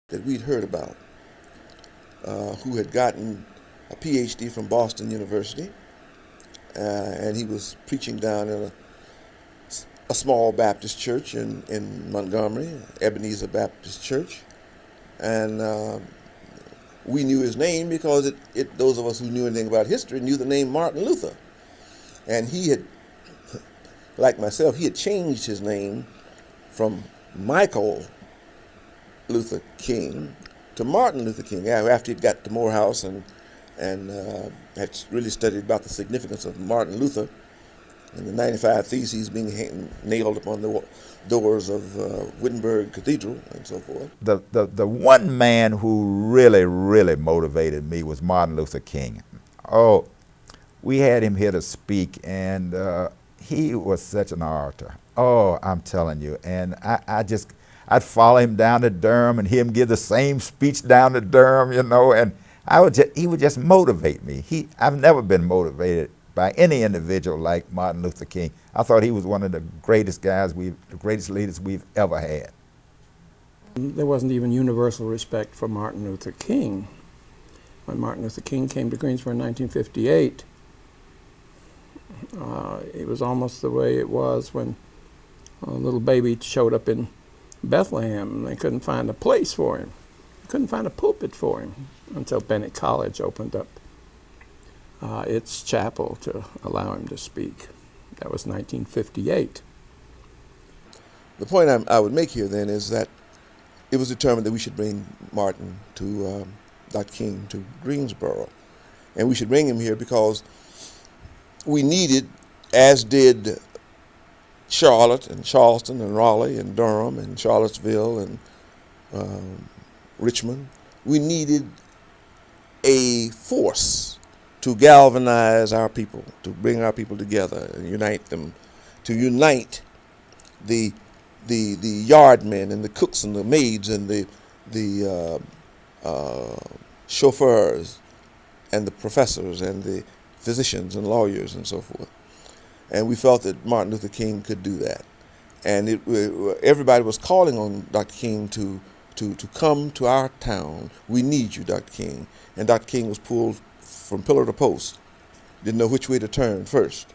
that we'd heard about, who had gotten a PhD from Boston University, and he was preaching down in a small Baptist church in Montgomery, Ebenezer Baptist Church, and we knew his name because those of us who knew anything about history knew the name Martin Luther, and he had, like myself, he had changed his name from Michael Luther King to Martin Luther King after he got to Morehouse and had really studied about the significance of Martin Luther and the 95 Theses being nailed upon the doors of Wittenberg Cathedral and so forth. The one man who really motivated me was Martin Luther King. Oh, we had him here to speak, and he was such an orator. Oh, I'm telling you. And I'd follow him down to Durham and hear him give the same speech down to Durham, and he would just motivate me. I've never been motivated by any individual like Martin Luther King. I thought he was one of the greatest guys, the greatest leaders we've ever had. There wasn't even universal respect for Martin Luther King. When Martin Luther King came to Greensboro in 1958, it was almost the way it was when a little baby showed up in Bethlehem and they couldn't find a place for him. They couldn't find a pulpit for him until Bennett College opened up its chapel to allow him to speak. That was 1958. The point I would make here then is that it was determined that we should bring Martin to Dr. King to Greensboro. And we should bring him here because we needed, as did Charlotte and Charleston and Raleigh and Durham and Charlottesville and Richmond, we needed a force to galvanize our people, to bring our people together and unite them, to unite the yardmen and the cooks and the maids and the chauffeurs and the professors and the physicians and lawyers and so forth. And we felt that Martin Luther King could do that. And everybody was calling on Dr. King to come to our town. We need you, Dr. King. And Dr. King was pulled from pillar to post. Didn't know which way to turn first.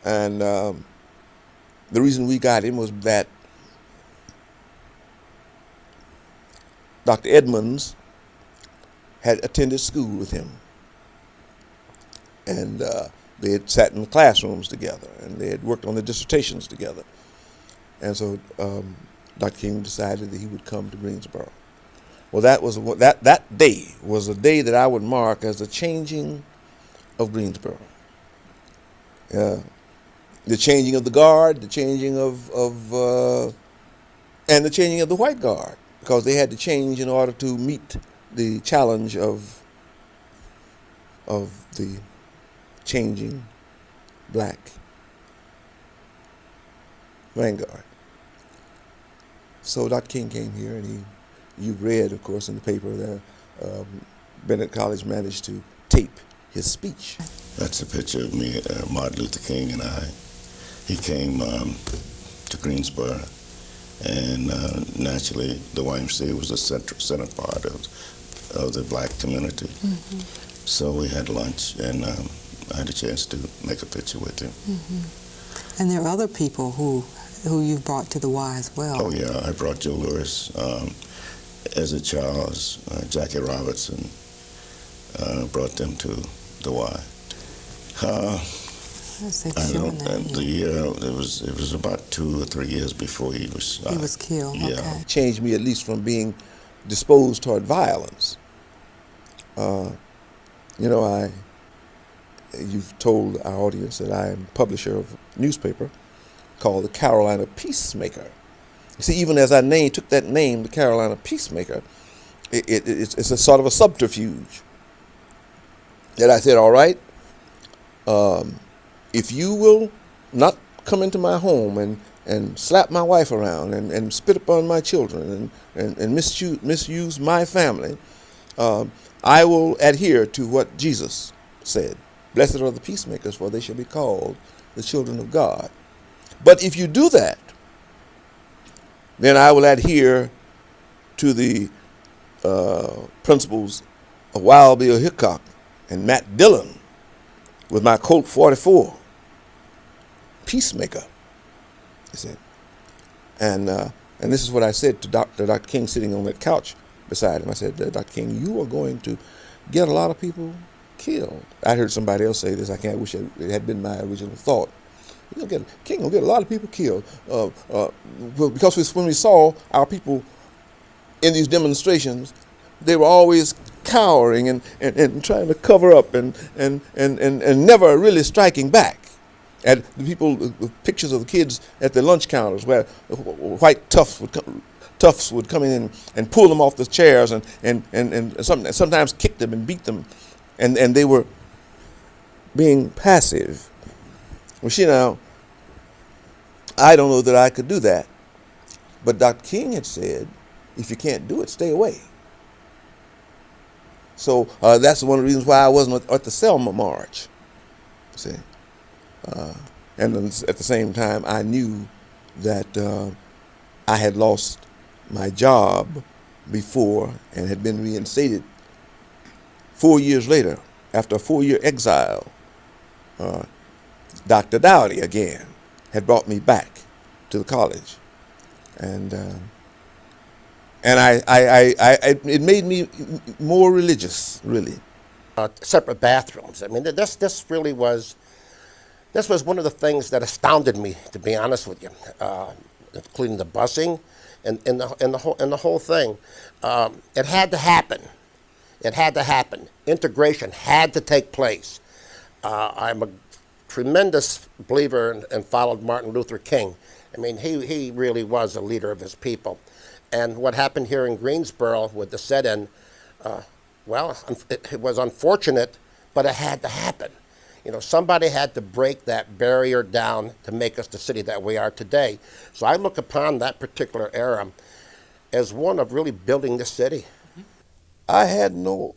And the reason we got him was that Dr. Edmonds had attended school with him. And they had sat in the classrooms together, and they had worked on the dissertations together. And so Dr. King decided that he would come to Greensboro. Well, that day was a day that I would mark as the changing of Greensboro. The changing of the guard, the changing and the changing of the white guard, because they had to change in order to meet the challenge of the changing black vanguard. So Dr. King came here, and you read, of course, in the paper that Bennett College managed to tape his speech. That's a picture of me, Martin Luther King, and I. He came to Greensboro, and naturally, the YMCA was the center part of the black community. Mm-hmm. So we had lunch, and I had a chance to make a picture with him. Mm-hmm. And there are other people who you brought to the Y as well. Oh yeah, I brought Joe Lewis, Ezra Charles, Jackie Robertson, brought them to the Y. I don't. The year it was about 2 or 3 years before he was. He was killed. Yeah, okay. Changed me at least from being disposed toward violence. You've told our audience that I am publisher of a newspaper called the Carolina Peacemaker. You see, even as I took that name, the Carolina Peacemaker, it's a sort of a subterfuge. That I said, all right, if you will not come into my home and slap my wife around and spit upon my children and misuse my family, I will adhere to what Jesus said. Blessed are the peacemakers, for they shall be called the children of God. But if you do that, then I will adhere to the principals of Wild Bill Hickok and Matt Dillon with my Colt 44, peacemaker, he said. And this is what I said to Dr. King sitting on that couch beside him. I said, Dr. King, you are going to get a lot of people killed. I heard somebody else say this. I wish it had been my original thought. King will get a lot of people killed because when we saw our people in these demonstrations, they were always cowering and trying to cover up and never really striking back. And the people, the pictures of the kids at the lunch counters where white toughs would come in and pull them off the chairs and sometimes kick them and beat them, and they were being passive. Well, now, I don't know that I could do that, but Dr. King had said, if you can't do it, stay away. So that's one of the reasons why I wasn't at the Selma March. See, and at the same time, I knew that I had lost my job before and had been reinstated 4 years later after a 4-year exile. Dr. Dowdy again had brought me back to the college, and it made me more religious, really. Separate bathrooms. I mean, this really was. This was one of the things that astounded me, to be honest with you, including the busing and the whole thing. It had to happen. It had to happen. Integration had to take place. I'm a tremendous believer and followed Martin Luther King. I mean, he really was a leader of his people. And what happened here in Greensboro with the set-in, well, it was unfortunate, but it had to happen. You know, somebody had to break that barrier down to make us the city that we are today. So I look upon that particular era as one of really building this city. I had no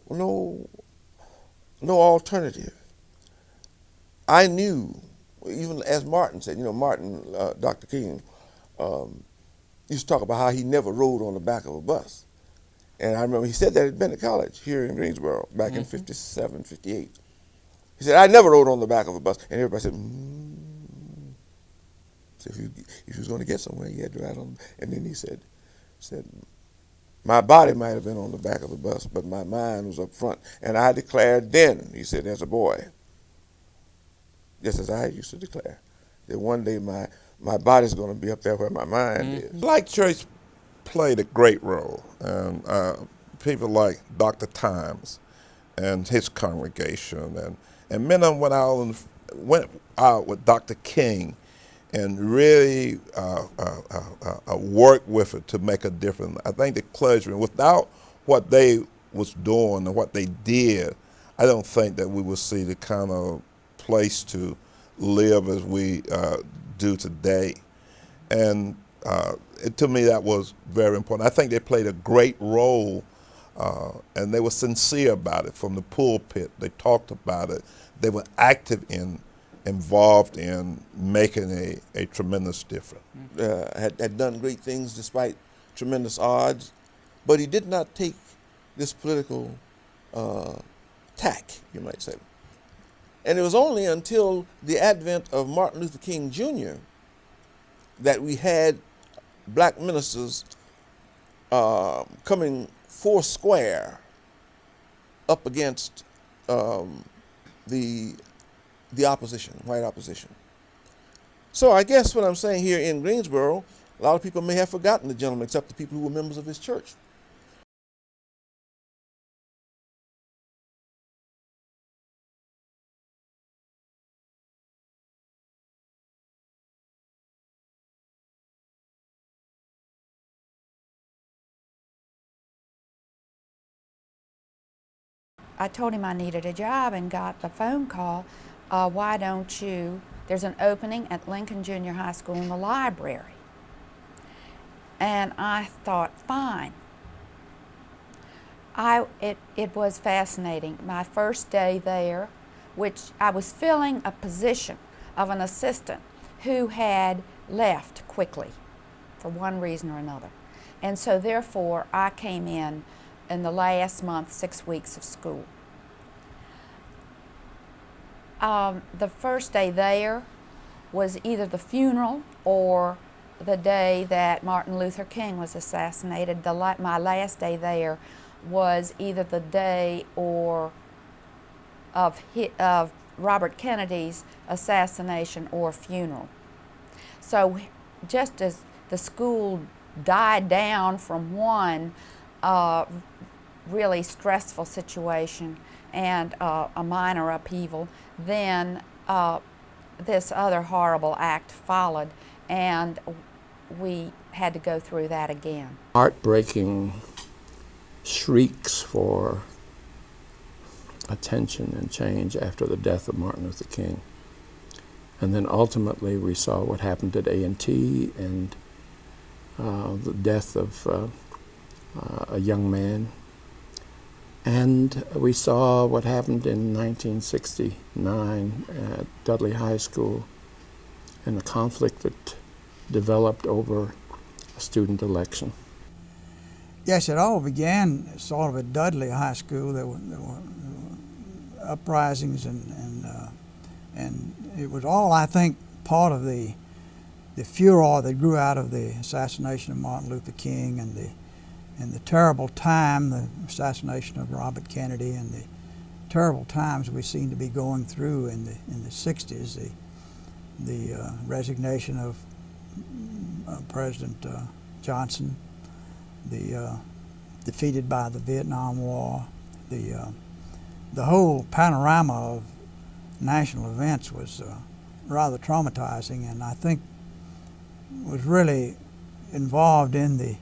alternative. I knew, even as Martin said, Martin, Dr. King, used to talk about how he never rode on the back of a bus. And I remember he said that at Bennett College here in Greensboro back in 57, 58. He said, I never rode on the back of a bus. And everybody said, So if he was going to get somewhere, he had to ride on. And then he said, my body might have been on the back of the bus, but my mind was up front. And I declared then, he said, as a boy, just as I used to declare, that one day my body's going to be up there where my mind is. Black church played a great role. And people like Dr. Times and his congregation, and many of them went out with Dr. King and really worked with it to make a difference. I think the clergymen, without what they was doing and what they did, I don't think that we would see the kind of place to live as we do today. And to me, that was very important. I think they played a great role, and they were sincere about it from the pulpit. They talked about it. They were active involved in making a tremendous difference. Had done great things despite tremendous odds, but he did not take this political tack, you might say. And it was only until the advent of Martin Luther King Jr. that we had black ministers coming four square up against the opposition, white opposition. So I guess what I'm saying here in Greensboro, a lot of people may have forgotten the gentleman, except the people who were members of his church. I told him I needed a job and got the phone call, why don't you, there's an opening at Lincoln Junior High School in the library. And I thought, fine. It was fascinating. My first day there, which I was filling a position of an assistant who had left quickly for one reason or another. And so therefore I came in in the last month, 6 weeks of school. The first day there was either the funeral or the day that Martin Luther King was assassinated. My last day there was either the day or of Robert Kennedy's assassination or funeral. So just as the school died down from one really stressful situation and a minor upheaval, then this other horrible act followed, and we had to go through that again. Heartbreaking shrieks for attention and change after the death of Martin Luther King. And then ultimately we saw what happened at A&T and the death of a young man. And we saw what happened in 1969 at Dudley High School and the conflict that developed over a student election. Yes, it all began sort of at Dudley High School. There were uprisings and it was all, I think, part of the furor that grew out of the assassination of Martin Luther King and the terrible time, the assassination of Robert Kennedy, and the terrible times we seem to be going through in the 60s, the resignation of President Johnson, the defeated by the Vietnam War, the whole panorama of national events was rather traumatizing, and I think was really involved in the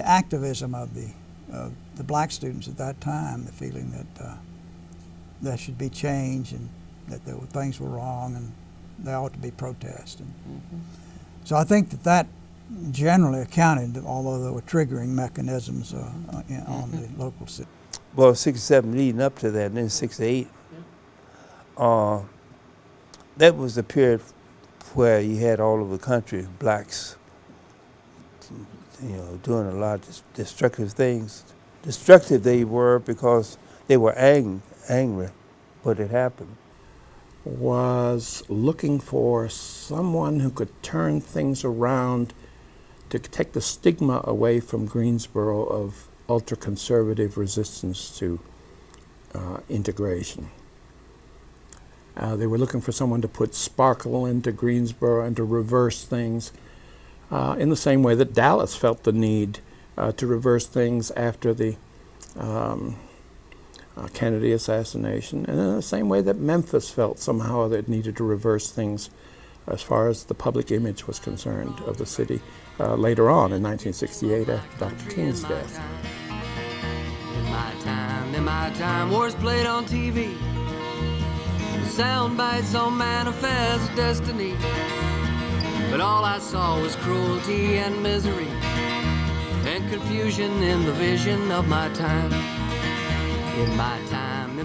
activism of the black students at that time, the feeling that there should be change and that things were wrong and there ought to be protest. And so I think that generally accounted, although there were triggering mechanisms on the local city. Well, 67 leading up to that, and then 68, that was the period where you had all over the country blacks, doing a lot of destructive things. Destructive they were because they were angry, but it happened. Was looking for someone who could turn things around to take the stigma away from Greensboro of ultra-conservative resistance to integration. They were looking for someone to put sparkle into Greensboro and to reverse things in the same way that Dallas felt the need to reverse things after the Kennedy assassination, and in the same way that Memphis felt somehow that it needed to reverse things as far as the public image was concerned of the city later on in 1968 after Dr. King's death. In my time, wars played on TV, sound bites on Manifest Destiny, but all I saw was cruelty and misery and confusion in the vision of my time. In my time,